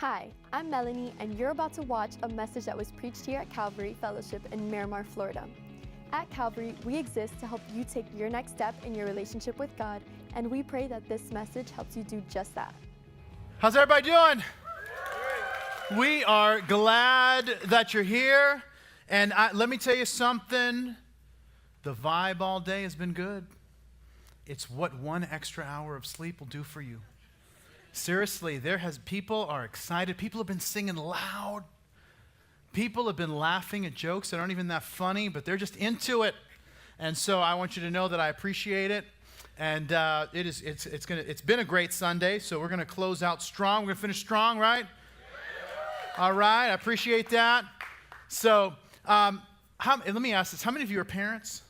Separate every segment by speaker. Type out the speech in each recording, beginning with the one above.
Speaker 1: Hi, I'm Melanie, and you're about to watch a message that was preached here at Calvary Fellowship in Miramar, Florida. At Calvary, we exist to help you take your next step in your relationship with God, and we pray that this message helps you do just that.
Speaker 2: How's everybody doing? We are glad that you're here, and let me tell you something. The vibe all day has been good. It's what 1 extra hour of sleep will do for you. Seriously, people are excited. People have been singing loud. People have been laughing at jokes that aren't even that funny, but they're just into it. And so I want you to know that I appreciate it. And it's been a great Sunday, so we're going to close out strong. We're going to finish strong, right? Yeah. All right, I appreciate that. So let me ask this. How many of you are parents?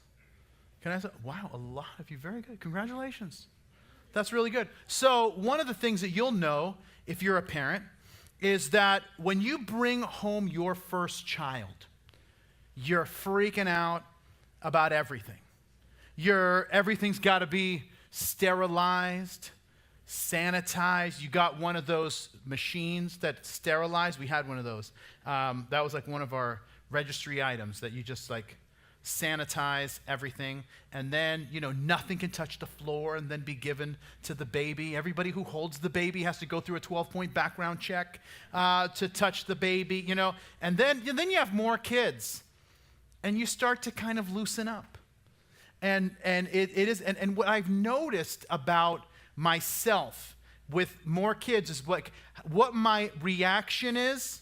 Speaker 2: Can I say, wow, a lot of you. Very good. Congratulations. That's really good. So one of the things that you'll know if you're a parent is that when you bring home your first child, you're freaking out about everything. Everything's got to be sterilized, sanitized. You got one of those machines that sterilize. We had one of those. That was like one of our registry items that you just like sanitize everything, and then, nothing can touch the floor and then be given to the baby. Everybody who holds the baby has to go through a 12-point background check to touch the baby, and then you have more kids, and you start to kind of loosen up. And what I've noticed about myself with more kids is like what my reaction is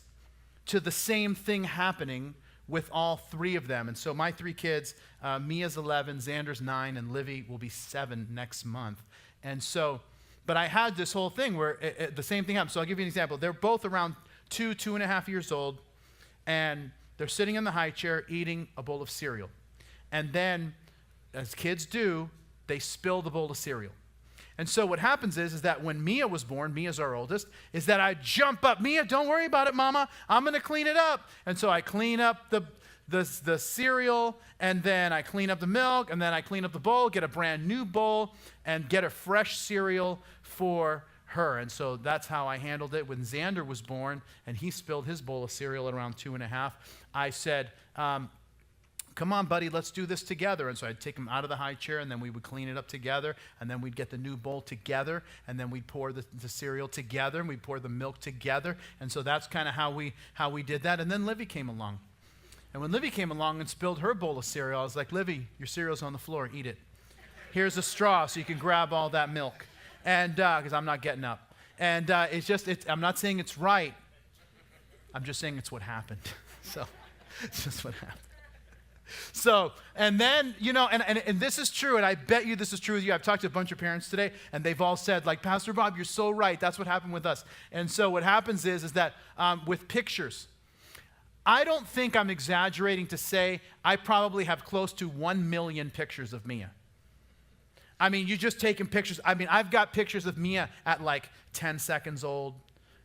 Speaker 2: to the same thing happening with all three of them. And so my three kids, Mia's 11, Xander's 9, and Livy will be 7 next month. And so, but I had this whole thing where the same thing happened. So I'll give you an example. They're both around 2.5 years old, and they're sitting in the high chair eating a bowl of cereal. And then, as kids do, they spill the bowl of cereal. And so what happens is that when Mia was born, Mia's our oldest, is that I jump up. Mia, don't worry about it, Mama. I'm going to clean it up. And so I clean up the cereal, and then I clean up the milk, and then I clean up the bowl, get a brand new bowl, and get a fresh cereal for her. And so that's how I handled it. When Xander was born, and he spilled his bowl of cereal at around 2.5, I said, come on, buddy, let's do this together. And so I'd take him out of the high chair, and then we would clean it up together, and then we'd get the new bowl together, and then we'd pour the cereal together, and we'd pour the milk together. And so that's kind of how we did that. And then Livy came along. And when Livy came along and spilled her bowl of cereal, I was like, Livy, your cereal's on the floor, eat it. Here's a straw so you can grab all that milk. And because I'm not getting up. And I'm not saying it's right. I'm just saying it's what happened. So it's just what happened. So, and then, and this is true, and I bet you this is true with you. I've talked to a bunch of parents today, and they've all said, like, Pastor Bob, you're so right. That's what happened with us. And so what happens is that with pictures, I don't think I'm exaggerating to say I probably have close to 1 million pictures of Mia. I mean, you just taking pictures. I mean, I've got pictures of Mia at like 10 seconds old,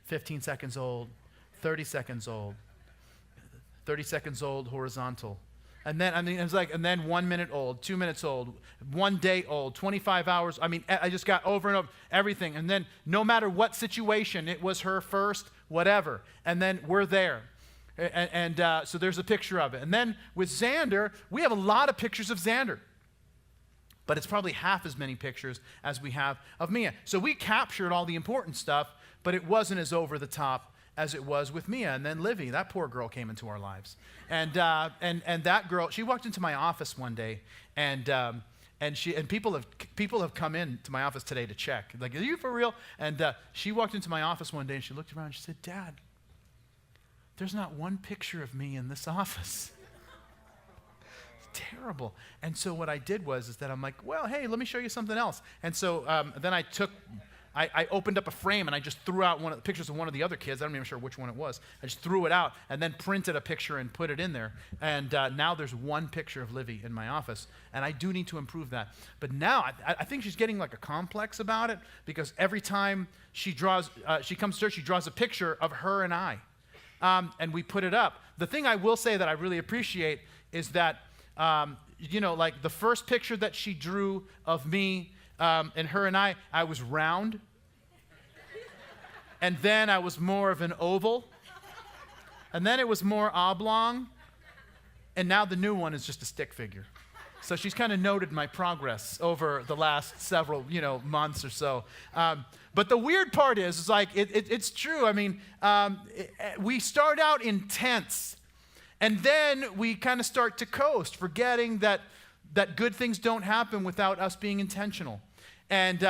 Speaker 2: 15 seconds old, 30 seconds old, 30 seconds old horizontal. And then, it was like, and then 1 minute old, 2 minutes old, 1 day old, 25 hours. I mean, I just got over and over everything. And then no matter what situation, it was her first, whatever. And then we're there. And so there's a picture of it. And then with Xander, we have a lot of pictures of Xander. But it's probably half as many pictures as we have of Mia. So we captured all the important stuff, but it wasn't as over the top as it was with Mia. And then Livy, that poor girl, came into our lives. And that girl, she walked into my office one day, and people have come in to my office today to check. Like, are you for real? And she walked into my office one day, and she looked around, and she said, Dad, there's not one picture of me in this office. It's terrible. And so what I did was that I'm like, well, hey, let me show you something else. And so then I opened up a frame, and I just threw out one of the pictures of one of the other kids. I'm not even sure which one it was. I just threw it out and then printed a picture and put it in there. And now there's one picture of Livy in my office, and I do need to improve that. But now I think she's getting like a complex about it, because every time she comes to church, she draws a picture of her and I, and we put it up. The thing I will say that I really appreciate is that, like the first picture that she drew of me and her and I was round. and then I was more of an oval, and then it was more oblong, and now the new one is just a stick figure. So she's kind of noted my progress over the last several, months or so. But the weird part is like, it's true. I mean, we start out intense, and then we kind of start to coast, forgetting that good things don't happen without us being intentional. And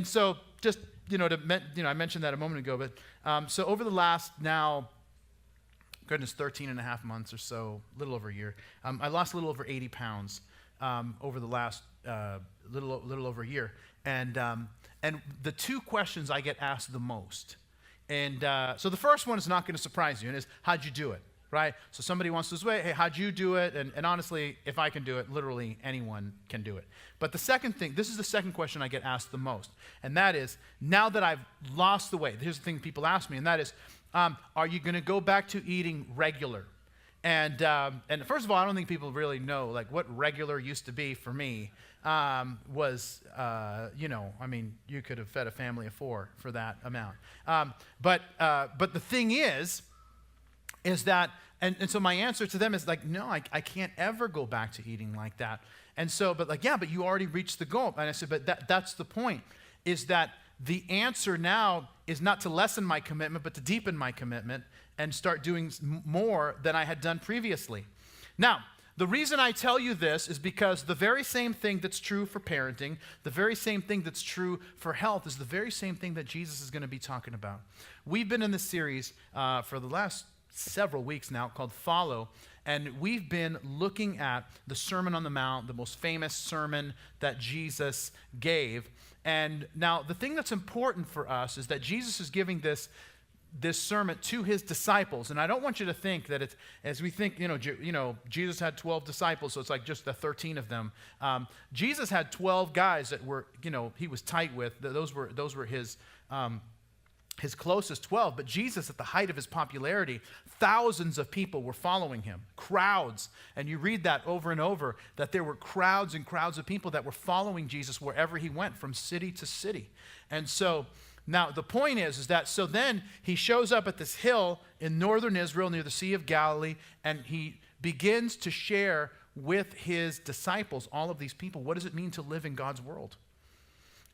Speaker 2: so just, I mentioned that a moment ago, but so over the last now, 13 and a half months or so, a little over a year, I lost a little over 80 pounds over the last little over a year. And the two questions I get asked the most, and so the first one is not going to surprise you, and is, how'd you do it, right? So somebody wants to say, hey, how'd you do it? And honestly, if I can do it, literally anyone can do it. But the second thing, this is the second question I get asked the most, and that is, now that I've lost the weight, here's the thing people ask me, and that is, are you going to go back to eating regular? And first of all, I don't think people really know, like, what regular used to be for me was, you could have fed a family of 4 for that amount. But the thing is that, and so my answer to them is like, no, I can't ever go back to eating like that. And so, but you already reached the goal. And I said, but that's the point, is that the answer now is not to lessen my commitment, but to deepen my commitment and start doing more than I had done previously. Now, the reason I tell you this is because the very same thing that's true for parenting, the very same thing that's true for health, is the very same thing that Jesus is going to be talking about. We've been in this series for the last several weeks now called Follow, and we've been looking at the Sermon on the Mount, the most famous sermon that Jesus gave. And now the thing that's important for us is that Jesus is giving this sermon to his disciples. And I don't want you to think that it's, as we think, Jesus had 12 disciples, so it's like just the 13 of them. Jesus had 12 guys that were, he was tight with. Those were his closest 12. But Jesus, at the height of his popularity, thousands of people were following him, crowds. And you read that over and over, that there were crowds and crowds of people that were following Jesus wherever he went, from city to city. And so now the point is that, so then he shows up at this hill in northern Israel near the Sea of Galilee, and he begins to share with his disciples, all of these people, what does it mean to live in God's world?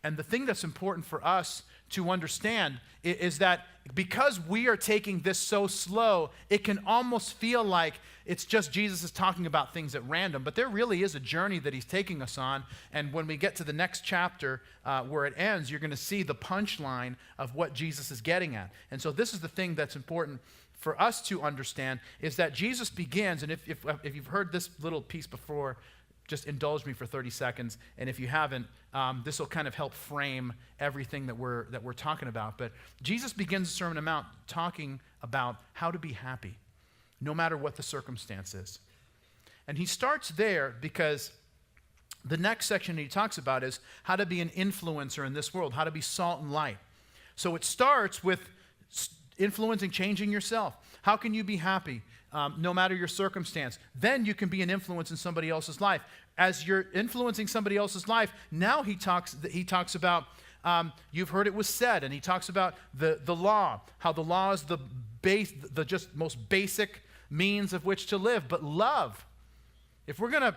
Speaker 2: And the thing that's important for us to understand is that because we are taking this so slow, it can almost feel like it's just Jesus is talking about things at random, but there really is a journey that he's taking us on. And when we get to the next chapter where it ends, you're going to see the punchline of what Jesus is getting at. And so this is the thing that's important for us to understand, is that Jesus begins, and if you've heard this little piece before, just indulge me for 30 seconds, and if you haven't, this will kind of help frame everything that we're talking about. But Jesus begins the Sermon on the Mount talking about how to be happy, no matter what the circumstance is. And he starts there because the next section he talks about is how to be an influencer in this world, how to be salt and light. So it starts with influencing, changing yourself. How can you be happy? No matter your circumstance. Then you can be an influence in somebody else's life. As you're influencing somebody else's life, now he talks about, you've heard it was said, and he talks about the law, how the law is the just most basic means of which to live. But love, if we're gonna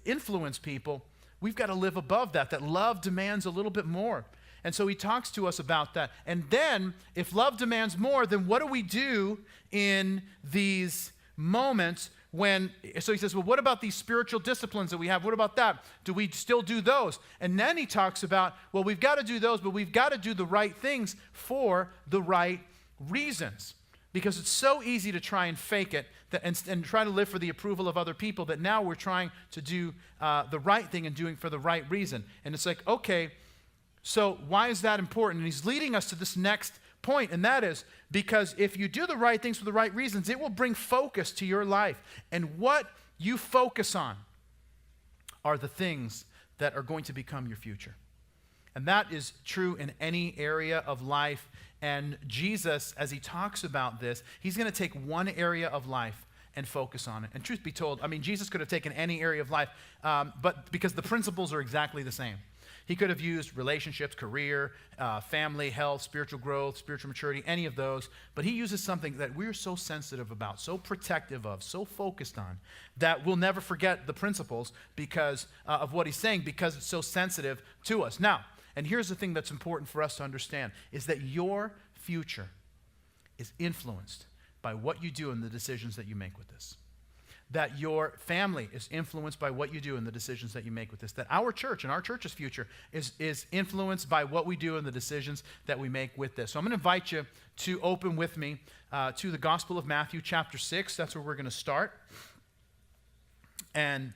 Speaker 2: influence people, we've got to live above that. That love demands a little bit more. And so he talks to us about that. And then, if love demands more, then what do we do in these moments so he says, well, what about these spiritual disciplines that we have? What about that? Do we still do those? And then he talks about, well, we've got to do those, but we've got to do the right things for the right reasons. Because it's so easy to try and fake it and try to live for the approval of other people, that now we're trying to do the right thing and doing for the right reason. And it's like, okay, so why is that important? And he's leading us to this next point, and that is because if you do the right things for the right reasons, it will bring focus to your life. And what you focus on are the things that are going to become your future. And that is true in any area of life. And Jesus, as he talks about this, he's going to take one area of life and focus on it. And truth be told, I mean, Jesus could have taken any area of life, but because the principles are exactly the same. He could have used relationships, career, family, health, spiritual growth, spiritual maturity, any of those. But he uses something that we're so sensitive about, so protective of, so focused on, that we'll never forget the principles because of what he's saying, because it's so sensitive to us. Now, and here's the thing that's important for us to understand, is that your future is influenced by what you do and the decisions that you make with this. That your family is influenced by what you do and the decisions that you make with this. That our church and our church's future is influenced by what we do and the decisions that we make with this. So I'm going to invite you to open with me to the Gospel of Matthew, chapter 6. That's where we're going to start. And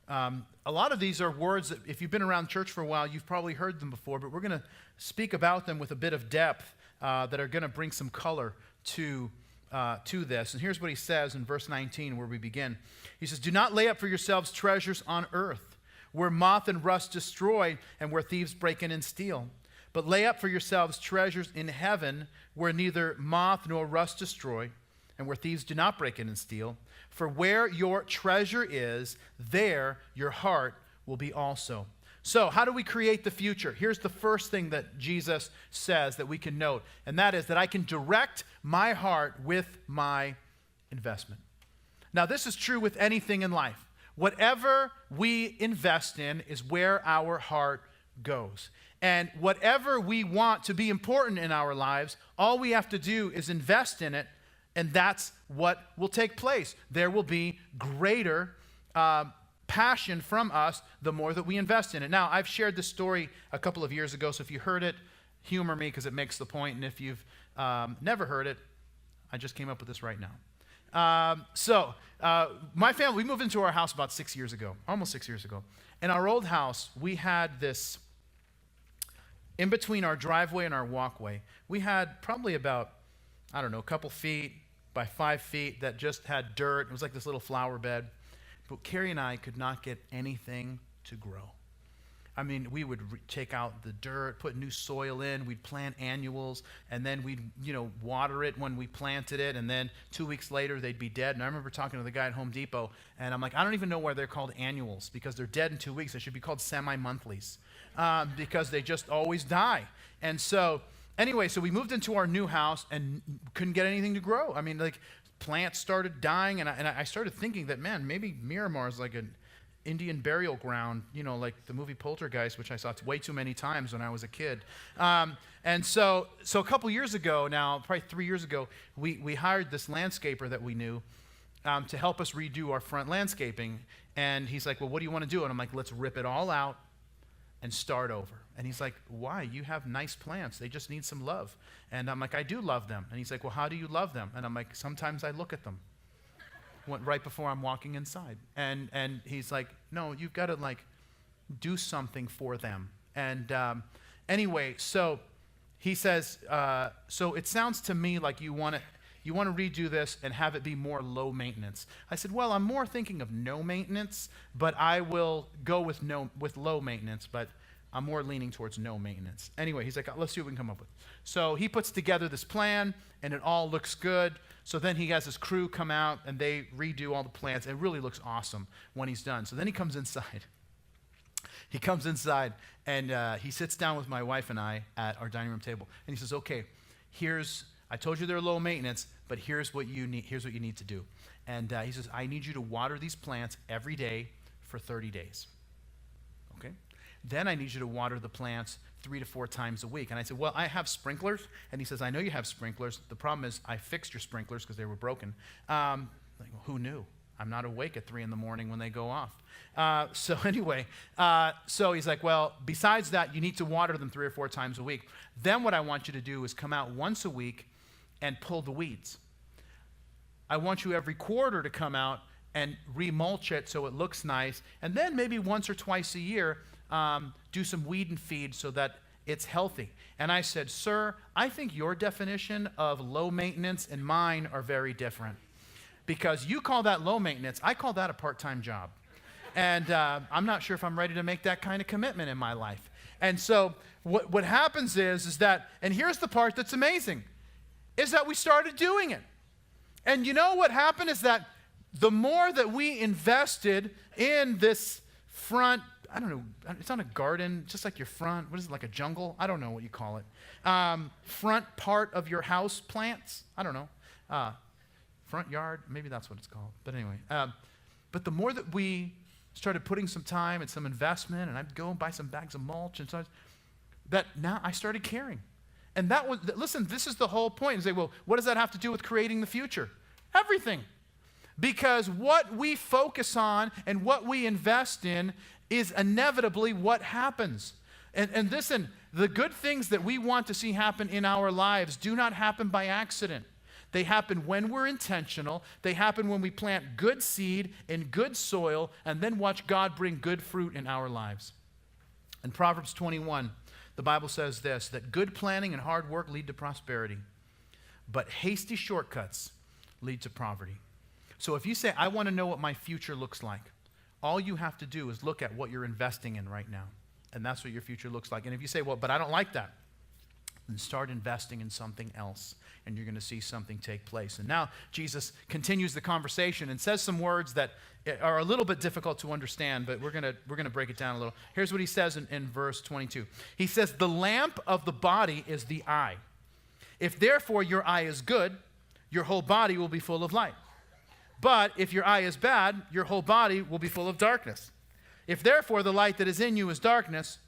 Speaker 2: a lot of these are words that if you've been around church for a while, you've probably heard them before, but we're going to speak about them with a bit of depth that are going to bring some color to this. And here's what he says in verse 19 where we begin. He says, "Do not lay up for yourselves treasures on earth, where moth and rust destroy and where thieves break in and steal. But lay up for yourselves treasures in heaven, where neither moth nor rust destroy and where thieves do not break in and steal. For where your treasure is, there your heart will be also." So how do we create the future? Here's the first thing that Jesus says that we can note, and that is that I can direct my heart with my investment. Now, this is true with anything in life. Whatever we invest in is where our heart goes. And whatever we want to be important in our lives, all we have to do is invest in it, and that's what will take place. There will be greater passion from us the more that we invest in it. Now, I've shared this story a couple of years ago, so if you heard it, humor me because it makes the point. And if you've never heard it, I just came up with this right now. My family, we moved into our house about 6 years ago, almost 6 years ago. In our old house, we had this, in between our driveway and our walkway, we had probably about, I don't know, a couple feet by 5 feet that just had dirt. It was like this little flower bed. But Carrie and I could not get anything to grow. I mean, we would take out the dirt, put new soil in, we'd plant annuals, and then we'd, water it when we planted it, and then 2 weeks later they'd be dead. And I remember talking to the guy at Home Depot, and I'm like, I don't even know why they're called annuals, because they're dead in 2 weeks. They should be called semi-monthlies, because they just always die. And so, anyway, so we moved into our new house and couldn't get anything to grow. I mean, plants started dying, and I started thinking that, man, maybe Miramar is like an Indian burial ground, like the movie Poltergeist, which I saw way too many times when I was a kid. And so a couple years ago now, probably 3 years ago, we hired this landscaper that we knew to help us redo our front landscaping. And he's like, well, what do you want to do? And I'm like, let's rip it all out and start over. And he's like, why? You have nice plants. They just need some love. And I'm like, I do love them. And he's like, well, how do you love them? And I'm like, sometimes I look at them right before I'm walking inside. And he's like, no, you've got to do something for them. And anyway, so he says, so it sounds to me like you want to redo this and have it be more low maintenance. I said, well, I'm more thinking of no maintenance, but I will go with low maintenance, but I'm more leaning towards no maintenance. Anyway, he's like, let's see what we can come up with. So he puts together this plan, and it all looks good. So then he has his crew come out, and they redo all the plants. It really looks awesome when he's done. So then he comes inside. He comes inside, and he sits down with my wife and I at our dining room table. And he says, okay, I told you they're low maintenance, but here's what you need. Here's what you need to do. And he says, I need you to water these plants every day for 30 days. Okay? Then I need you to water the plants 3 to 4 times a week. And I said, well, I have sprinklers. And he says, I know you have sprinklers. The problem is I fixed your sprinklers because they were broken. Well, who knew? I'm not awake at 3 in the morning when they go off. So anyway, so he's like, well, besides that, you need to water them 3 or 4 times a week. Then what I want you to do is come out once a week and pull the weeds. I want you every quarter to come out and remulch it so it looks nice. And then maybe once or twice a year, do some weed and feed so that it's healthy. And I said, sir, I think your definition of low maintenance and mine are very different. Because you call that low maintenance, I call that a part-time job. And I'm not sure if I'm ready to make that kind of commitment in my life. And so what happens is that, and here's the part that's amazing, is that we started doing it. And you know what happened is that the more that we invested in this front, I don't know, it's not a garden, just like your front, what is it, like a jungle? I don't know what you call it. Front part of your house plants? I don't know. Front yard, maybe that's what it's called. But anyway, but the more that we started putting some time and some investment, and I'd go and buy some bags of mulch, and so that now I started caring. And that was, listen, this is the whole point. And say, well, what does that have to do with creating the future? Everything. Because what we focus on and what we invest in is inevitably what happens. And listen, the good things that we want to see happen in our lives do not happen by accident. They happen when we're intentional. They happen when we plant good seed in good soil and then watch God bring good fruit in our lives. In Proverbs 21, the Bible says this, that good planning and hard work lead to prosperity, but hasty shortcuts lead to poverty. So if you say, I want to know what my future looks like, all you have to do is look at what you're investing in right now, and that's what your future looks like. And if you say, well, but I don't like that, then start investing in something else, and you're going to see something take place. And now Jesus continues the conversation and says some words that are a little bit difficult to understand, but we're going to break it down a little. Here's what he says in verse 22. He says, the lamp of the body is the eye. If therefore your eye is good, your whole body will be full of light. But if your eye is bad, your whole body will be full of darkness. If therefore the light that is in you is darkness,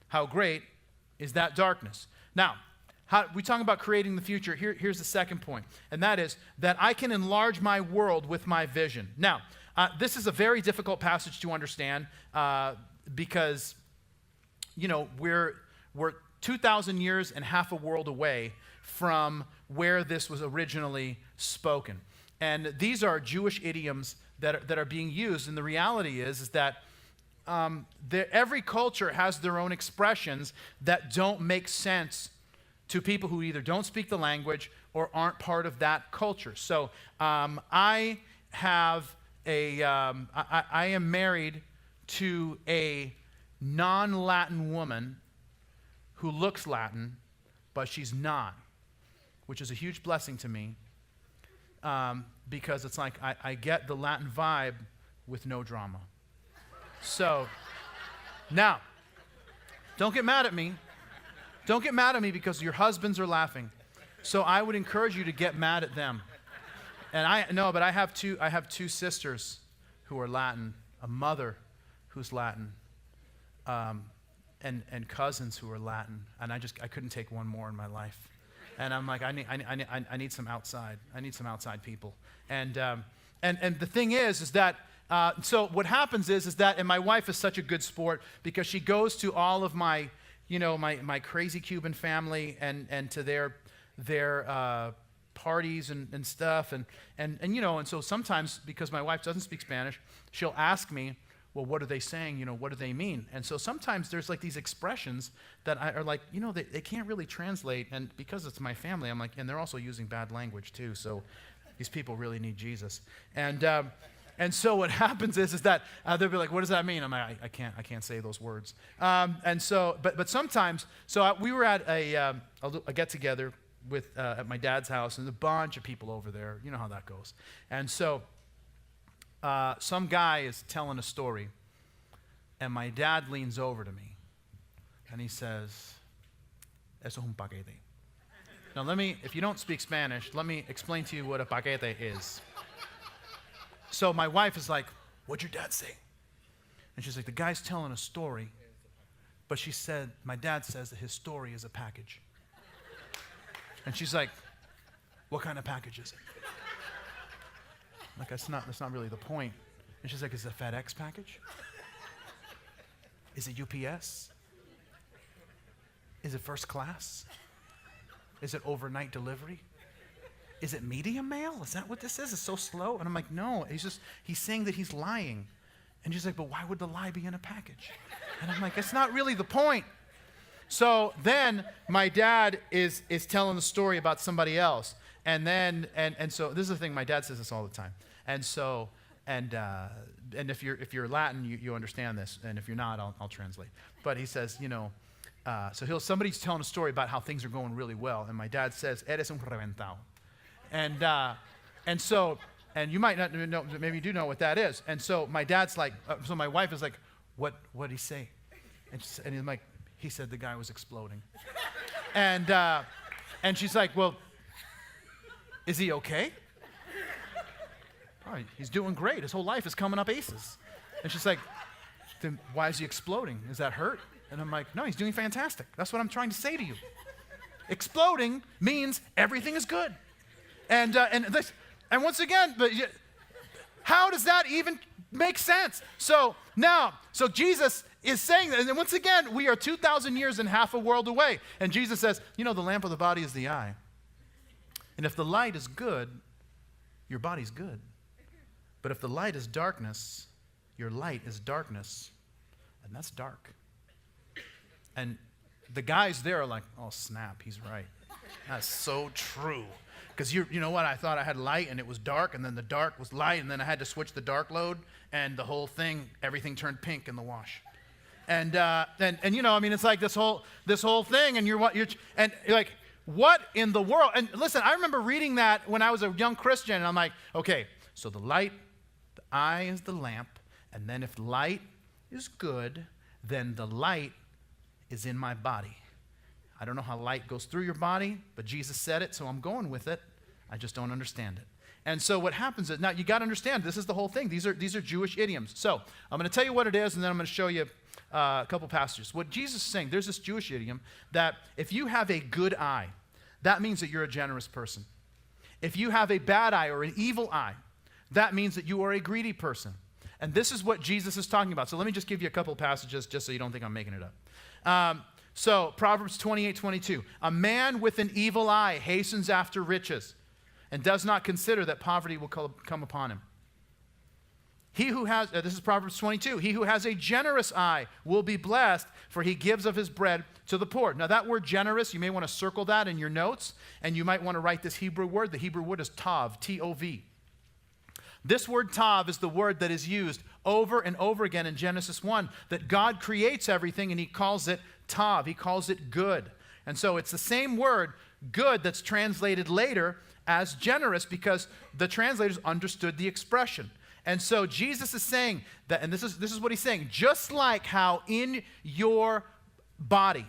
Speaker 2: how great is that darkness? Now, we talk about creating the future. Here's the second point, and that is that I can enlarge my world with my vision. Now, this is a very difficult passage to understand because, you know, we're 2,000 years and half a world away from where this was originally spoken. And these are Jewish idioms that are being used, and the reality is that every culture has their own expressions that don't make sense to people who either don't speak the language or aren't part of that culture. So I am married to a non-Latin woman who looks Latin, but she's not, which is a huge blessing to me because it's like I get the Latin vibe with no drama. So now, don't get mad at me. Don't get mad at me because your husbands are laughing. So I would encourage you to get mad at them. And I have two sisters who are Latin, a mother who's Latin, and cousins who are Latin. And I couldn't take one more in my life. And I'm like, I need some outside. I need some outside people. And the thing is that so what happens is that, and my wife is such a good sport because she goes to all of my, my crazy Cuban family and to their parties and stuff. And so sometimes, because my wife doesn't speak Spanish, she'll ask me, well, what are they saying? What do they mean? And so sometimes there's like these expressions that are like, they can't really translate. And because it's my family, I'm like, and they're also using bad language too. So these people really need Jesus. And so what happens is that they'll be like, what does that mean? I'm like, I can't say those words. And so, but sometimes, we were at a get-together at my dad's house, and a bunch of people over there. You know how that goes. And so some guy is telling a story, and my dad leans over to me, and he says, eso es un paquete. Now if you don't speak Spanish, let me explain to you what a paquete is. So my wife is like, what'd your dad say? And she's like, the guy's telling a story, but she said, my dad says that his story is a package. And she's like, what kind of package is it? Like, that's not really the point. And she's like, is it a FedEx package? Is it UPS? Is it first class? Is it overnight delivery? Is it medium mail? Is that what this is? It's so slow. And I'm like, no, he's saying that he's lying. And she's like, but why would the lie be in a package? And I'm like, that's not really the point. So then my dad is telling the story about somebody else. And then, and so this is the thing, my dad says this all the time. And so, and if you're Latin, you understand this. And if you're not, I'll translate. But he says, so somebody's telling a story about how things are going really well. And my dad says, eres un reventado. And you might not know, maybe you do know what that is. And so my dad's like, so my wife is like, what did he say? And he's like, he said the guy was exploding. And she's like, well, is he okay? Oh, he's doing great. His whole life is coming up aces. And she's like, then why is he exploding? Is that hurt? And I'm like, no, he's doing fantastic. That's what I'm trying to say to you. Exploding means everything is good. And once again, how does that even make sense? So Jesus is saying that, and once again, we are 2,000 years and half a world away. And Jesus says, the lamp of the body is the eye. And if the light is good, your body's good. But if the light is darkness, your light is darkness, and that's dark. And the guys there are like, oh, snap, he's right. That's so true. Because you know what? I thought I had light, and it was dark, and then the dark was light, and then I had to switch the dark load, and the whole thing, everything turned pink in the wash. And it's like this whole thing, and you're like, what in the world? And listen, I remember reading that when I was a young Christian, and I'm like, okay, so the light, the eye is the lamp, and then if light is good, then the light is in my body. I don't know how light goes through your body, but Jesus said it, so I'm going with it. I just don't understand it. And so what happens is, now you got to understand, this is the whole thing. These are Jewish idioms. So I'm going to tell you what it is, and then I'm going to show you a couple passages. What Jesus is saying, there's this Jewish idiom that if you have a good eye, that means that you're a generous person. If you have a bad eye or an evil eye, that means that you are a greedy person. And this is what Jesus is talking about. So let me just give you a couple passages just so you don't think I'm making it up. So Proverbs 28:22. A man with an evil eye hastens after riches and does not consider that poverty will come upon him. He who has, this is Proverbs 22, he who has a generous eye will be blessed, for he gives of his bread to the poor. Now that word generous, you may want to circle that in your notes, and you might want to write this Hebrew word. The Hebrew word is tav, T-O-V. This word tav is the word that is used over and over again in Genesis 1, that God creates everything and he calls it tav. He calls it good. And so it's the same word, good, that's translated later as generous because the translators understood the expression. And so Jesus is saying that, and this is what he's saying, just like how in your body,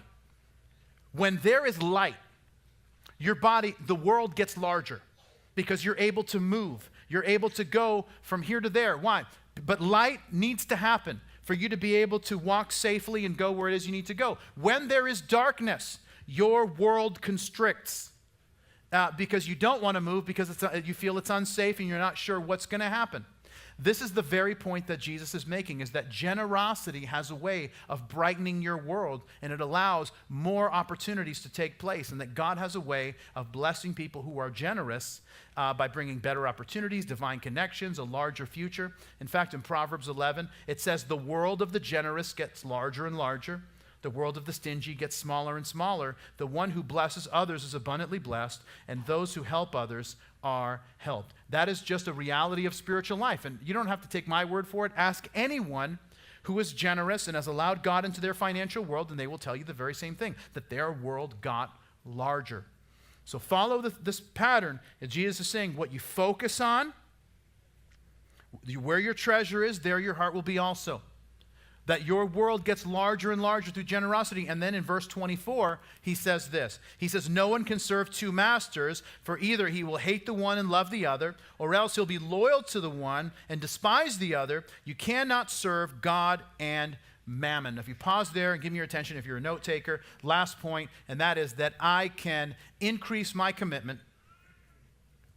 Speaker 2: when there is light, your body, the world gets larger because you're able to move. You're able to go from here to there. Why? But light needs to happen for you to be able to walk safely and go where it is you need to go. When there is darkness, your world constricts because you don't want to move because you feel it's unsafe and you're not sure what's going to happen. This is the very point that Jesus is making, is that generosity has a way of brightening your world, and it allows more opportunities to take place, and that God has a way of blessing people who are generous by bringing better opportunities, divine connections, a larger future. In fact, in Proverbs 11, it says, the world of the generous gets larger and larger. The world of the stingy gets smaller and smaller. The one who blesses others is abundantly blessed, and those who help others are helped. That is just a reality of spiritual life. And you don't have to take my word for it. Ask anyone who is generous and has allowed God into their financial world, and they will tell you the very same thing, that their world got larger. So follow this pattern. And Jesus is saying, what you focus on, where your treasure is, there your heart will be also. That your world gets larger and larger through generosity. And then in verse 24, he says this. He says, no one can serve two masters, for either he will hate the one and love the other, or else he'll be loyal to the one and despise the other. You cannot serve God and mammon. If you pause there and give me your attention, if you're a note taker, last point, and that is that I can increase my commitment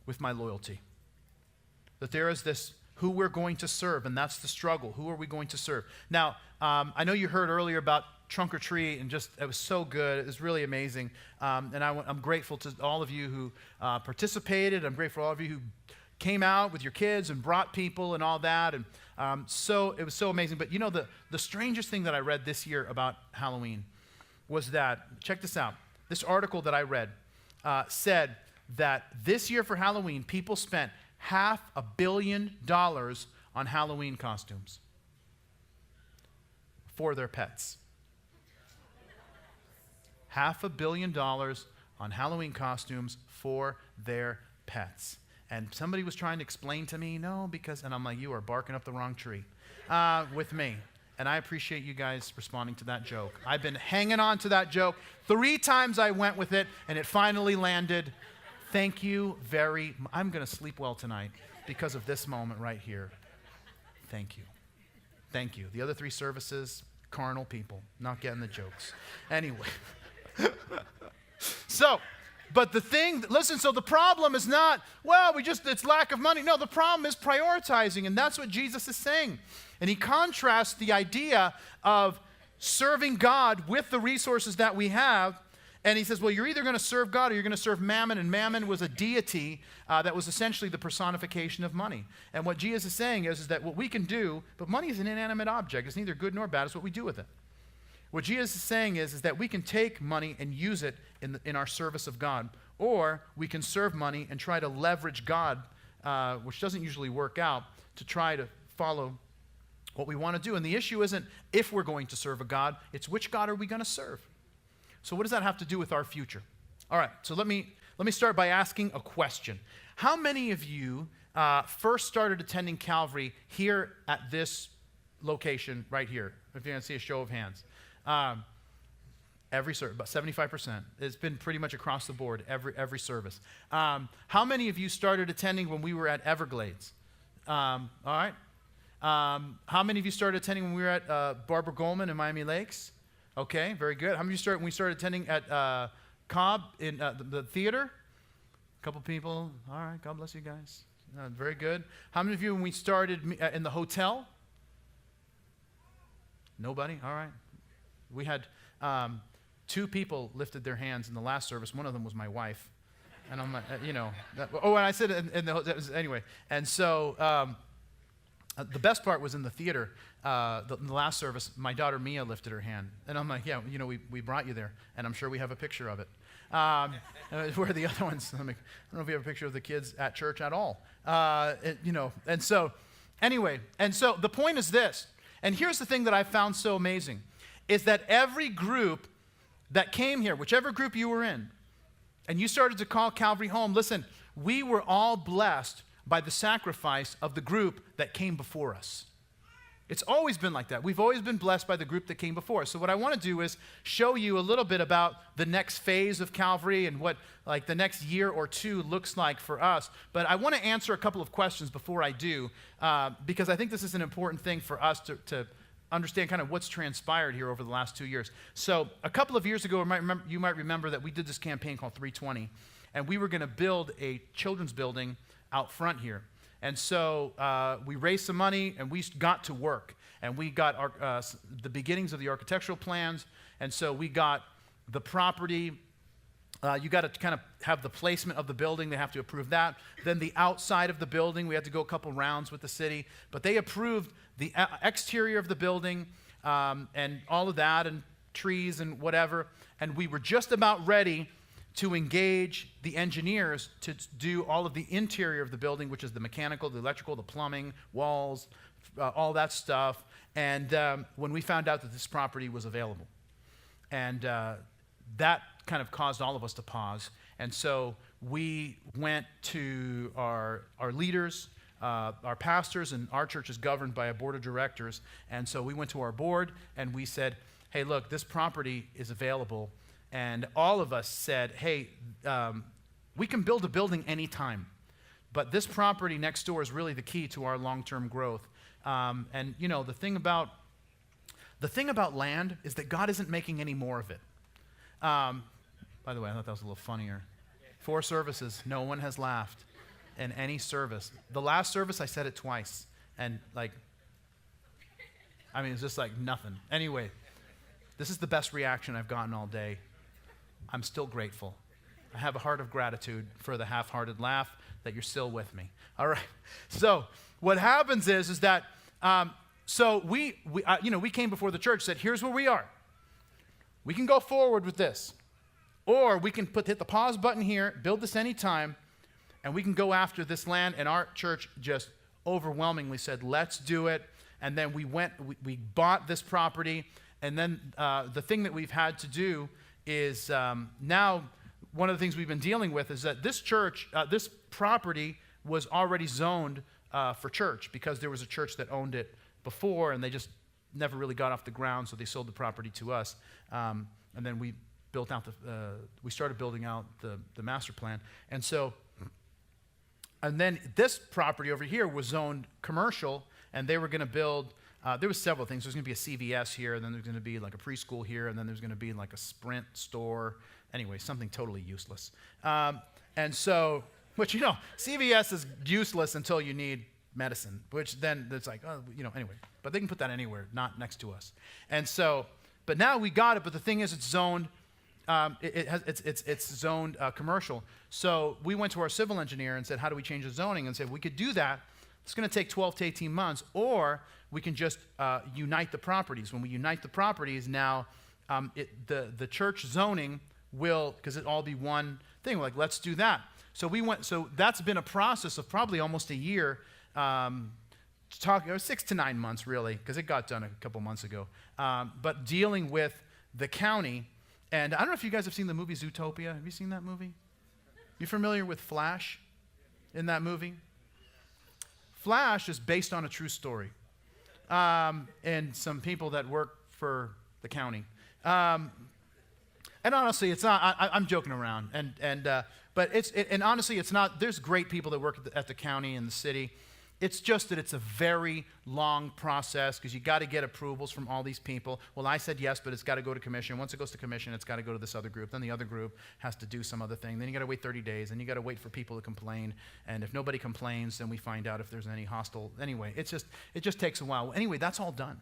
Speaker 2: with my loyalty. That there is this who we're going to serve, and that's the struggle. Who are we going to serve? Now, I know you heard earlier about Trunk or Treat, and just it was so good. It was really amazing. And I'm grateful to all of you who participated. I'm grateful to all of you who came out with your kids and brought people and all that. And so it was so amazing. But you know, the strangest thing that I read this year about Halloween was that, check this out. This article that I read said that this year for Halloween, people spent $500 million on Halloween costumes for their pets. $500 million on Halloween costumes for their pets. And somebody was trying to explain to me, no, because, and I'm like, you are barking up the wrong tree with me. And I appreciate you guys responding to that joke. I've been hanging on to that joke. 3 times I went with it, and it finally landed. Thank you very much. I'm going to sleep well tonight because of this moment right here. Thank you. Thank you. The other 3 services, carnal people, not getting the jokes. Anyway. So the problem is not, it's lack of money. No, the problem is prioritizing, and that's what Jesus is saying. And he contrasts the idea of serving God with the resources that we have, and he says, well, you're either going to serve God or you're going to serve Mammon, and Mammon was a deity that was essentially the personification of money. And what Jesus is saying is that what we can do, but money is an inanimate object. It's neither good nor bad. It's what we do with it. What Jesus is saying is that we can take money and use it in our service of God, or we can serve money and try to leverage God, which doesn't usually work out, to try to follow what we want to do. And the issue isn't if we're going to serve a God, it's which God are we going to serve. So what does that have to do with our future? All right, so let me start by asking a question. How many of you first started attending Calvary here at this location right here? If you're going to see a show of hands. Every service, about 75%. It's been pretty much across the board, every service. How many of you started attending when we were at Everglades? All right. How many of you started attending when we were at Barbara Goldman in Miami Lakes? Okay, very good. How many of you when we started attending at Cobb in the theater? A couple people. All right, God bless you guys. Very good. How many of you when we started in the hotel? Nobody? All right. We had 2 people lifted their hands in the last service. One of them was my wife. And I'm like, and I said in the anyway. And so the best part was in the theater. In the last service, my daughter Mia lifted her hand. And I'm like, yeah, we brought you there. And I'm sure we have a picture of it. Where are the other ones? I don't know if we have a picture of the kids at church at all. And so anyway, and so the point is this. And here's the thing that I found so amazing. Is that every group that came here, whichever group you were in, and you started to call Calvary home, listen, we were all blessed by the sacrifice of the group that came before us. It's always been like that. We've always been blessed by the group that came before us. So what I want to do is show you a little bit about the next phase of Calvary and what like the next year or 2 looks like for us. But I want to answer a couple of questions before I do, because I think this is an important thing for us to understand kind of what's transpired here over the last 2 years. So a couple of years ago, you might remember that we did this campaign called 320, and we were going to build a children's building out front here. And so we raised some money, and we got to work. And we got the beginnings of the architectural plans, and so we got the property. You got to kind of have the placement of the building. They have to approve that. Then the outside of the building, we had to go a couple rounds with the city. But they approved the exterior of the building and all of that and trees and whatever. And we were just about ready to engage the engineers to do all of the interior of the building, which is the mechanical, the electrical, the plumbing, walls, all that stuff. And when we found out that this property was available. And that kind of caused all of us to pause. And so we went to our leaders, our pastors, and our church is governed by a board of directors. And so we went to our board and we said, hey, look, this property is available. And all of us said, hey, we can build a building anytime, but this property next door is really the key to our long-term growth. And you know, the thing about land is that God isn't making any more of it. By the way, I thought that was a little funnier. 4 services, no one has laughed in any service. The last service, I said it twice, and it's just like nothing. Anyway, this is the best reaction I've gotten all day. I'm still grateful. I have a heart of gratitude for the half-hearted laugh that you're still with me. All right. So what happens is that we came before the church, said, here's where we are. We can go forward with this, or we can hit the pause button here, build this anytime, and we can go after this land. And our church just overwhelmingly said, let's do it. And then we bought this property. And then the thing that we've had to do is now one of the things we've been dealing with is that this church, this property was already zoned for church because there was a church that owned it before, and they just never really got off the ground, so they sold the property to us. And then we we started building out the master plan. And then this property over here was zoned commercial, and they were going to build, there was several things. There's going to be a CVS here, and then there's going to be like a preschool here, and then there's going to be like a Sprint store. Anyway, something totally useless. But CVS is useless until you need medicine, which then it's like, anyway. But they can put that anywhere, not next to us. But now we got it, but the thing is it's zoned, it's zoned commercial. So we went to our civil engineer and said, how do we change the zoning? And said, we could do that. It's going to take 12 to 18 months, or we can just unite the properties. When we unite the properties, now the church zoning will, because it all be one thing. We're like, let's do that. So that's been a process of probably almost a year, 6 to 9 months really, because it got done a couple months ago. But dealing with the county, and I don't know if you guys have seen the movie Zootopia. Have you seen that movie? You familiar with Flash in that movie? Flash is based on a true story, and some people that work for the county. And honestly, it's not. I'm joking around, but honestly, it's not. There's great people that work at the county and the city. It's just that it's a very long process because you got to get approvals from all these people. Well, I said yes, but it's got to go to commission. Once it goes to commission, it's got to go to this other group. Then the other group has to do some other thing. Then you got to wait 30 days, and you got to wait for people to complain. And if nobody complains, then we find out if there's any hostile. Anyway, it just takes a while. Anyway, that's all done,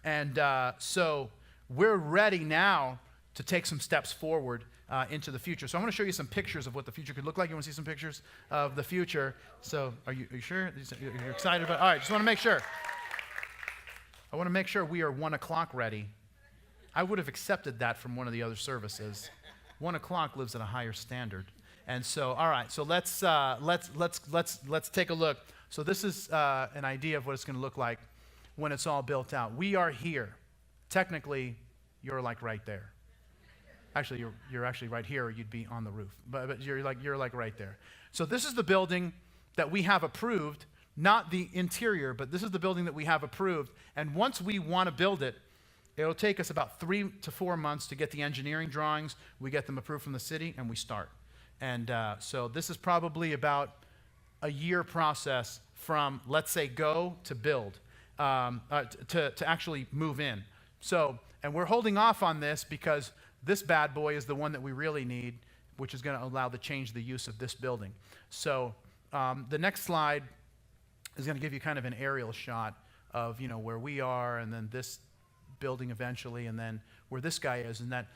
Speaker 2: and so we're ready now to take some steps forward into the future. So I want to show you some pictures of what the future could look like. You want to see some pictures of the future? So are you sure? You're excited about it? All right, just want to make sure. I want to make sure we are 1 o'clock ready. I would have accepted that from one of the other services. 1 o'clock lives at a higher standard. And so, all right, so let's take a look. So this is an idea of what it's going to look like when it's all built out. We are here. Technically, you're like right there. Actually, you're actually right here, or you'd be on the roof. But you're like right there. So this is the building that we have approved, not the interior, but this is the building that we have approved. And once we want to build it, it'll take us about 3 to 4 months to get the engineering drawings. We get them approved from the city, and we start. And so this is probably about a year process from, let's say, go to build, to actually move in. So, and we're holding off on this because this bad boy is the one that we really need, which is going to allow the change the use of this building. So the next slide is going to give you kind of an aerial shot of where we are, and then this building eventually, and then where this guy is. And that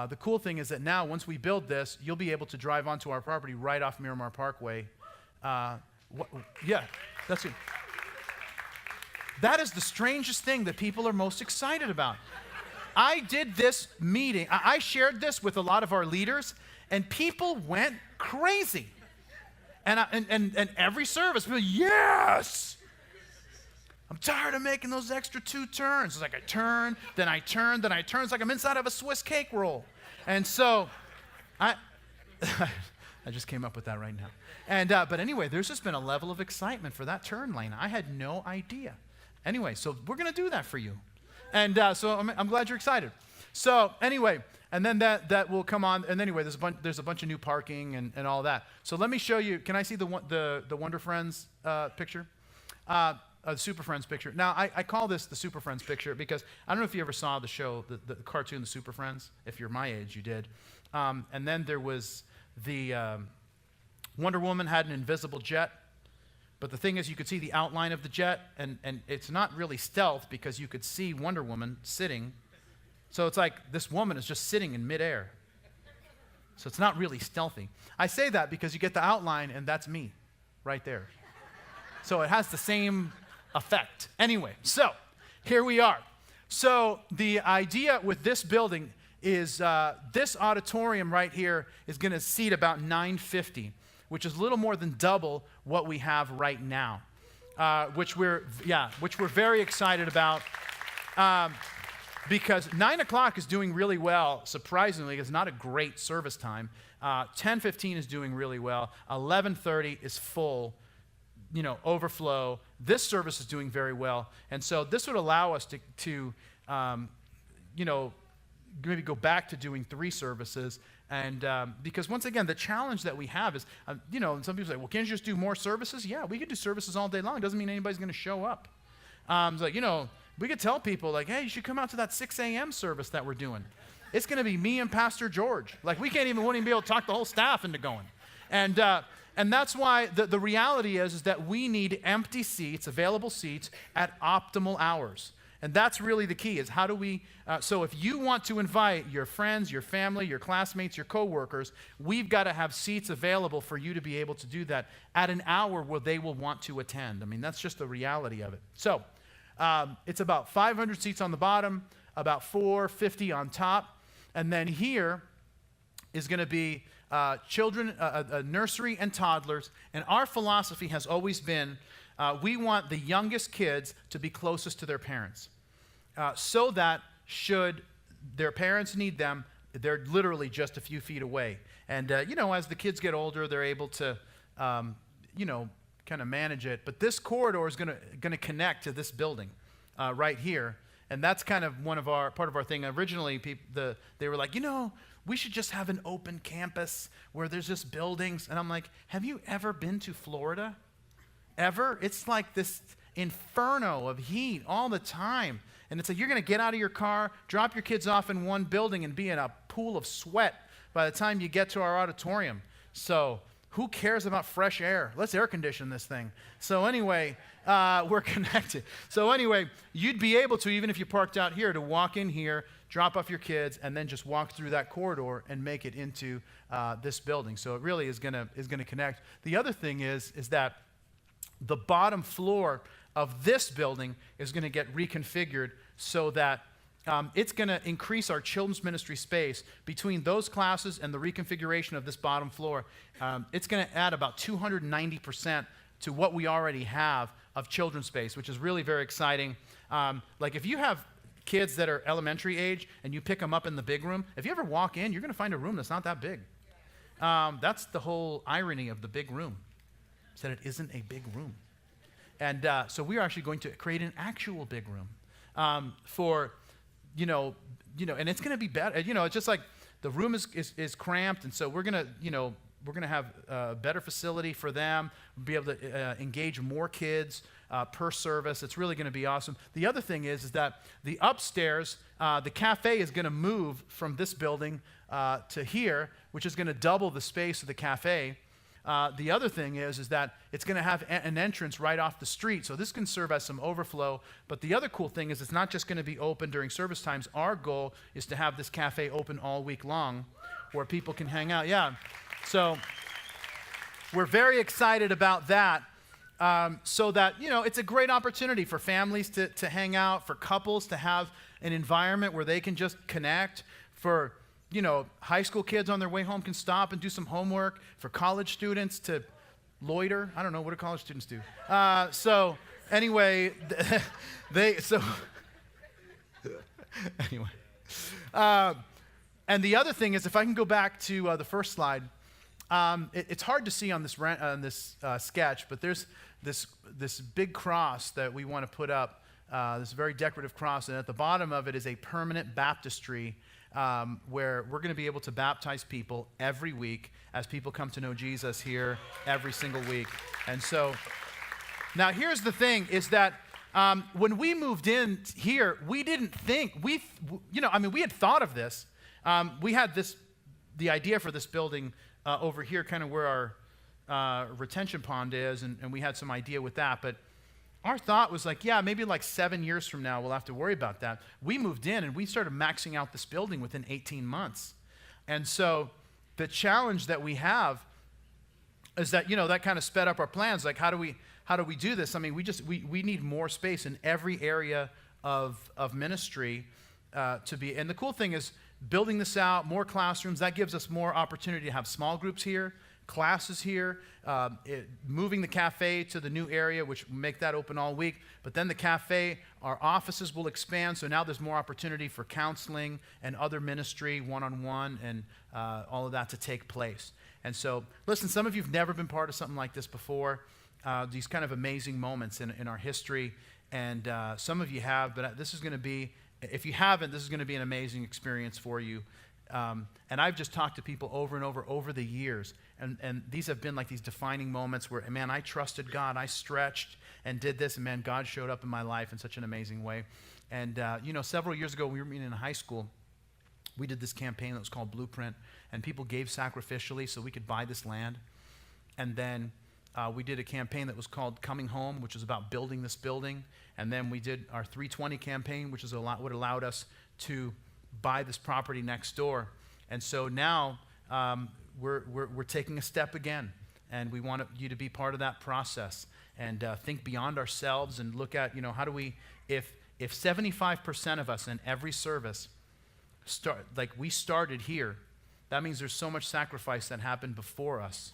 Speaker 2: the cool thing is that now, once we build this, you'll be able to drive onto our property right off Miramar Parkway. Yeah, that's it. That is the strangest thing that people are most excited about. I did this meeting. I shared this with a lot of our leaders, and people went crazy. And every service, people, yes! I'm tired of making those extra 2 turns. It's like I turn, then I turn, then I turn. It's like I'm inside of a Swiss cake roll. And so I just came up with that right now. But anyway, there's just been a level of excitement for that turn lane. I had no idea. Anyway, so we're going to do that for you. And so I'm glad you're excited. So anyway, and then that will come on. And anyway, there's a bunch of new parking and all that. So let me show you. Can I see the Wonder Friends picture? The Super Friends picture. Now, I call this the Super Friends picture because I don't know if you ever saw the show, the cartoon, The Super Friends. If you're my age, you did. And then there was the Wonder Woman had an invisible jet. But the thing is, you could see the outline of the jet, and it's not really stealth because you could see Wonder Woman sitting. So it's like this woman is just sitting in midair. So it's not really stealthy. I say that because you get the outline, and that's me right there. So it has the same effect. Anyway, so here we are. So the idea with this building is this auditorium right here is going to seat about 950. Which is a little more than double what we have right now, which we're very excited about, because 9 o'clock is doing really well. Surprisingly, it's not a great service time. 10:15 is doing really well. 11:30 is full. overflow. This service is doing very well. And so this would allow us to maybe go back to doing 3 services. And because once again, the challenge that we have is, some people say, well, can't you just do more services? Yeah, we could do services all day long. It doesn't mean anybody's going to show up. It's like, we could tell people like, hey, you should come out to that 6 a.m. service that we're doing. It's going to be me and Pastor George. Like wouldn't even be able to talk the whole staff into going. And that's why the reality is that we need empty seats, available seats at optimal hours. And that's really the key, is how do we, so if you want to invite your friends, your family, your classmates, your coworkers, we've got to have seats available for you to be able to do that at an hour where they will want to attend. I mean, that's just the reality of it. So it's about 500 seats on the bottom, about 450 on top. And then here is going to be children, nursery and toddlers. And our philosophy has always been, we want the youngest kids to be closest to their parents, so that should their parents need them, they're literally just a few feet away. And, as the kids get older, they're able to, kind of manage it. But this corridor is going to connect to this building right here. And that's kind of part of our thing. Originally, they were like, we should just have an open campus where there's just buildings. And I'm like, have you ever been to Florida? Ever? It's like this inferno of heat all the time. And it's like you're going to get out of your car, drop your kids off in one building, and be in a pool of sweat by the time you get to our auditorium. So who cares about fresh air? Let's air condition this thing. So anyway, we're connected. So anyway, you'd be able to, even if you parked out here, to walk in here, drop off your kids, and then just walk through that corridor and make it into this building. So it really is going to connect. The other thing is that the bottom floor of this building is going to get reconfigured so that it's going to increase our children's ministry space between those classes and the reconfiguration of this bottom floor. It's going to add about 290% to what we already have of children's space, which is really very exciting. Like if you have kids that are elementary age and you pick them up in the big room, if you ever walk in, you're going to find a room that's not that big. That's the whole irony of the big room, is that it isn't a big room. And so we are actually going to create an actual big room for, and it's going to be better. It's just like the room is cramped, and so we're going to have a better facility for them, be able to engage more kids per service. It's really going to be awesome. The other thing is that the upstairs, the cafe is going to move from this building to here, which is going to double the space of the cafe. The other thing is that it's going to have an entrance right off the street, so this can serve as some overflow. But the other cool thing is it's not just going to be open during service times. Our goal is to have this cafe open all week long where people can hang out. Yeah, so we're very excited about that, so that, it's a great opportunity for families to hang out, for couples to have an environment where they can just connect, for high school kids on their way home can stop and do some homework, for college students to loiter. I don't know, what do college students do? So anyway, anyway. And the other thing is, if I can go back to the first slide, it's hard to see on this sketch, but there's this big cross that we want to put up, this very decorative cross, and at the bottom of it is a permanent baptistry, where we're going to be able to baptize people every week as people come to know Jesus here every single week. And so now here's the thing, is that when we moved in here, we didn't think, we had thought of this. We had the idea for this building over here, kind of where our retention pond is, and we had some idea with that, but our thought was like, yeah, maybe like 7 years from now, we'll have to worry about that. We moved in and we started maxing out this building within 18 months. And so the challenge that we have is that, that kind of sped up our plans. Like, how do we do this? I mean, we need more space in every area of ministry to be. And the cool thing is, building this out, more classrooms, that gives us more opportunity to have small groups here, classes here, moving the cafe to the new area, which will make that open all week. But then the cafe, our offices will expand, so now there's more opportunity for counseling and other ministry, one-on-one, and all of that to take place. And so, listen, some of you have never been part of something like this before, these kind of amazing moments in our history, and some of you have, but this is going to be, if you haven't, this is going to be an amazing experience for you. And I've just talked to people over and over the years, and these have been like these defining moments where, man, I trusted God, I stretched and did this, and man, God showed up in my life in such an amazing way. And, several years ago, we were meeting in high school. We did this campaign that was called Blueprint, and people gave sacrificially so we could buy this land. And then we did a campaign that was called Coming Home, which was about building this building. And then we did our 320 campaign, which is what allowed us to buy this property next door. And so now we're taking a step again, and we want you to be part of that process and think beyond ourselves and look at, how do we, if 75% of us in every service we started here, that means there's so much sacrifice that happened before us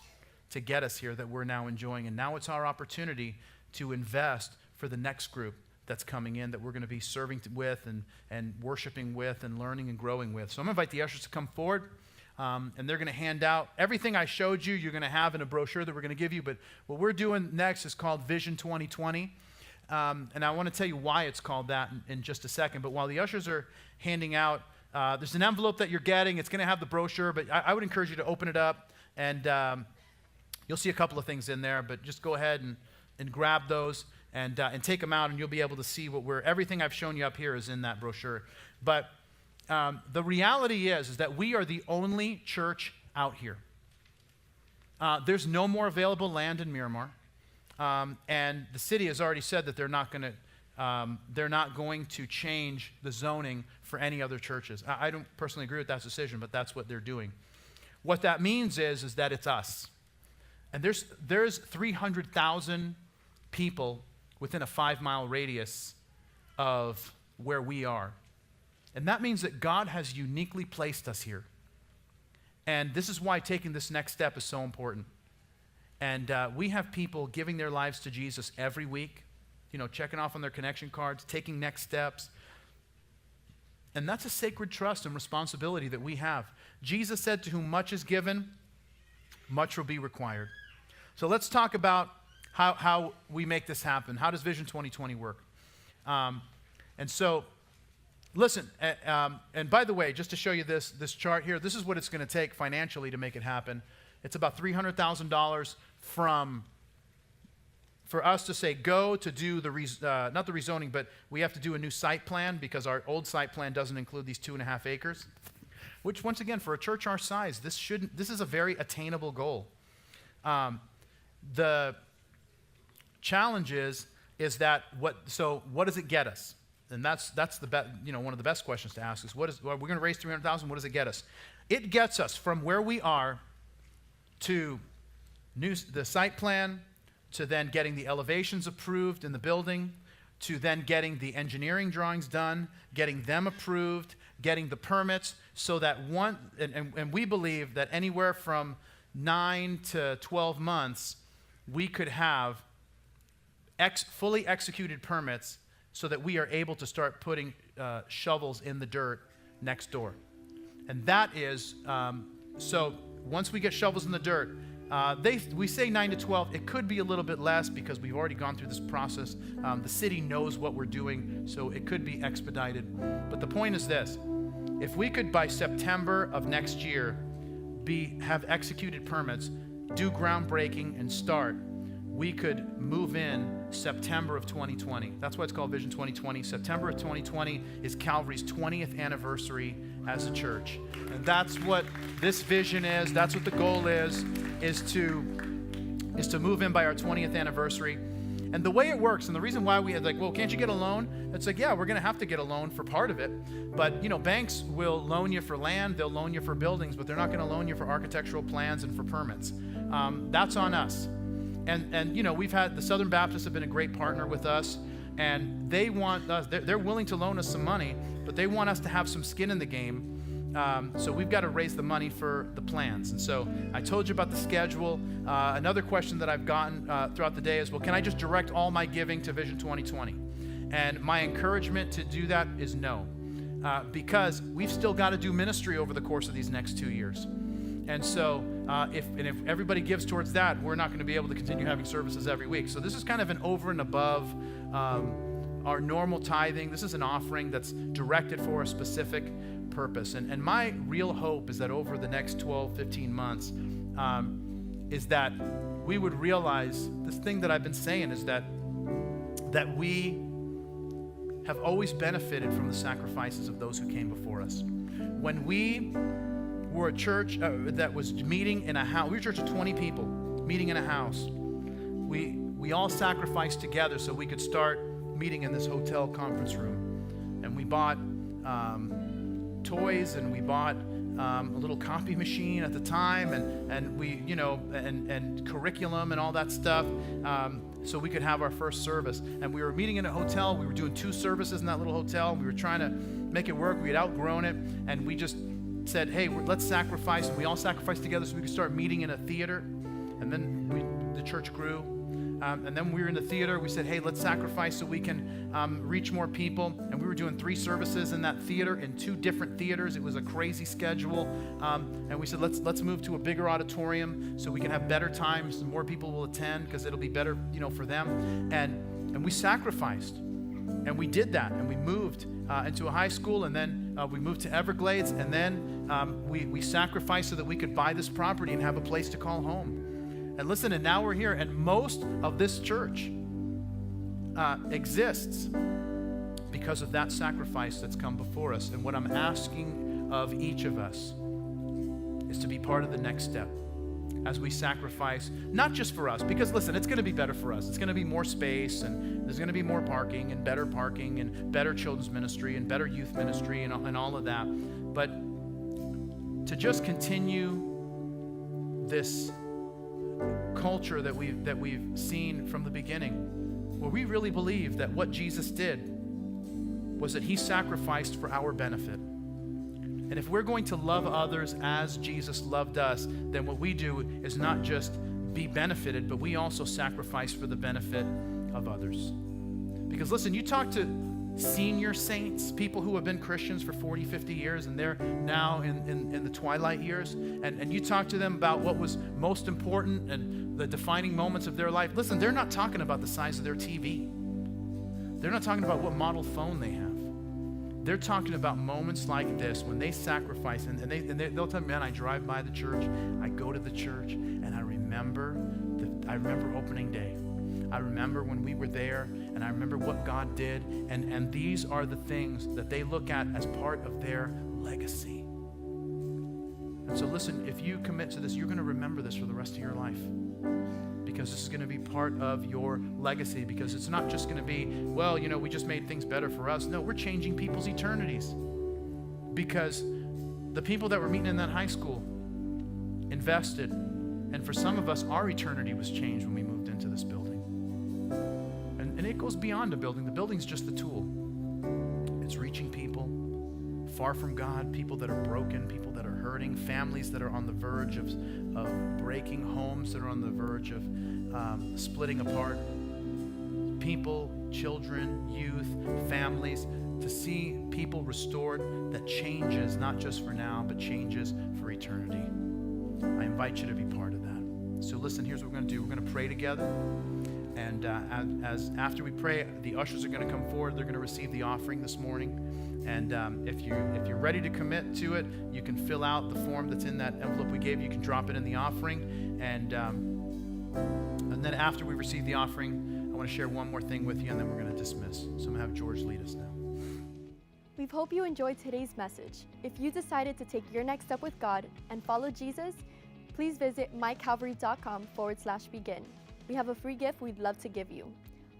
Speaker 2: to get us here that we're now enjoying. And now it's our opportunity to invest for the next group that's coming in that we're going to be serving with and worshiping with and learning and growing with. So I'm going to invite the ushers to come forward, and they're going to hand out everything I showed you. You're going to have in a brochure that we're going to give you. But what we're doing next is called Vision 2020. And I want to tell you why it's called that in just a second. But while the ushers are handing out, there's an envelope that you're getting. It's going to have the brochure, but I would encourage you to open it up, and you'll see a couple of things in there. But just go ahead and grab those and take them out, and you'll be able to see everything I've shown you up here is in that brochure. But the reality is that we are the only church out here. There's no more available land in Miramar, and the city has already said that they're not going to change the zoning for any other churches. I don't personally agree with that decision, but that's what they're doing. What that means is that it's us. And there's 300,000 people within a 5-mile radius of where we are. And that means that God has uniquely placed us here. And this is why taking this next step is so important. And we have people giving their lives to Jesus every week, checking off on their connection cards, taking next steps. And that's a sacred trust and responsibility that we have. Jesus said, "To whom much is given, much will be required." So let's talk about how we make this happen. How does Vision 2020 work? And so, listen, and by the way, just to show you this chart here, this is what it's going to take financially to make it happen. It's about $300,000 for us to say go to do not the rezoning, but we have to do a new site plan because our old site plan doesn't include these 2.5 acres, which once again, for a church our size, this is a very attainable goal. The challenge is that what does it get us? And that's one of the best questions to ask is we're going to raise $300,000. What does it get us? It gets us from where we are to the site plan, to then getting the elevations approved in the building, to then getting the engineering drawings done, getting them approved, getting the permits, so that and we believe that anywhere from 9 to 12 months, we could have fully executed permits so that we are able to start putting shovels in the dirt next door. And that is, so once we get shovels in the dirt, we say 9 to 12. It could be a little bit less because we've already gone through this process. The city knows what we're doing, so it could be expedited. But the point is this. If we could, by September of next year, have executed permits, do groundbreaking, and start, we could move in September of 2020. That's why it's called Vision 2020. September of 2020 is Calvary's 20th anniversary as a church. And that's what this vision is. That's what the goal is to move in by our 20th anniversary. And the way it works, and the reason why we had well, can't you get a loan? It's yeah, we're going to have to get a loan for part of it. But, banks will loan you for land, they'll loan you for buildings, but they're not going to loan you for architectural plans and for permits. That's on us. And we've had the Southern Baptists have been a great partner with us, and they want us, they're willing to loan us some money, but they want us to have some skin in the game So we've got to raise the money for the plans. And so I told you about the schedule. Another question that I've gotten throughout the day is, well, can I just direct all my giving to Vision 2020? And my encouragement to do that is no, because we've still got to do ministry over the course of these next 2 years. And so if everybody gives towards that, we're not going to be able to continue having services every week. So this is kind of an over and above our normal tithing. This is an offering that's directed for a specific purpose. And my real hope is that over the next 12, 15 months, is that we would realize this thing that I've been saying is that we have always benefited from the sacrifices of those who came before us. When we were a church that was meeting in a house, we were a church of 20 people meeting in a house. We all sacrificed together so we could start meeting in this hotel conference room. And we bought toys, and we bought a little copy machine at the time, and we, and curriculum and all that stuff, so we could have our first service. And we were meeting in a hotel. We were doing 2 services in that little hotel. We were trying to make it work. We had outgrown it, and we just said, hey, let's sacrifice. And we all sacrificed together so we could start meeting in a theater. And then the church grew. And then we were in the theater. We said, hey, let's sacrifice so we can reach more people. And we were doing 3 services in that theater in 2 different theaters. It was a crazy schedule. And we said, let's move to a bigger auditorium so we can have better times and more people will attend because it'll be better, for them. And we sacrificed. And we did that. And we moved into a high school. And then we moved to Everglades. And then we sacrificed so that we could buy this property and have a place to call home. And listen, and now we're here, and most of this church exists because of that sacrifice that's come before us. And what I'm asking of each of us is to be part of the next step as we sacrifice, not just for us, because listen, it's going to be better for us. It's going to be more space, and there's going to be more parking and better children's ministry and better youth ministry and all of that. But to just continue this culture that we've seen from the beginning, where we really believe that what Jesus did was that he sacrificed for our benefit. And if we're going to love others as Jesus loved us, then what we do is not just be benefited, but we also sacrifice for the benefit of others. Because listen, you talk to senior saints, people who have been Christians for 40, 50 years, and they're now in the twilight years, and you talk to them about what was most important and the defining moments of their life. Listen, they're not talking about the size of their TV. They're not talking about what model phone they have. They're talking about moments like this when they sacrifice, and they'll tell me, man, I drive by the church, I go to the church, and I remember opening day. I remember when we were there, and I remember what God did, and these are the things that they look at as part of their legacy. And so listen, if you commit to this, you're going to remember this for the rest of your life, because this is going to be part of your legacy, because it's not just going to be, well, we just made things better for us. No, we're changing people's eternities, because the people that were meeting in that high school invested, and for some of us, our eternity was changed when we moved into this building. And it goes beyond a building. The building's just the tool. It's reaching people far from God, people that are broken, people that are hurting, families that are on the verge of breaking, homes that are on the verge of splitting apart, people, children, youth, families, to see people restored that changes, not just for now, but changes for eternity. I invite you to be part of that. So listen, here's what we're going to do. We're going to pray together. And after we pray, the ushers are going to come forward. They're going to receive the offering this morning. And if you're ready to commit to it, you can fill out the form that's in that envelope we gave you. You can drop it in the offering. And then after we receive the offering, I want to share one more thing with you, and then we're going to dismiss. So I'm going to have George lead us now.
Speaker 1: We hope you enjoyed today's message. If you decided to take your next step with God and follow Jesus, please visit mycalvary.com/begin. We have a free gift we'd love to give you.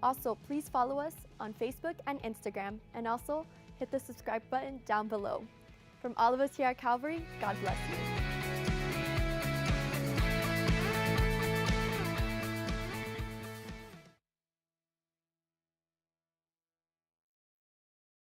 Speaker 1: Also, please follow us on Facebook and Instagram, and also hit the subscribe button down below. From all of us here at Calvary, God bless you.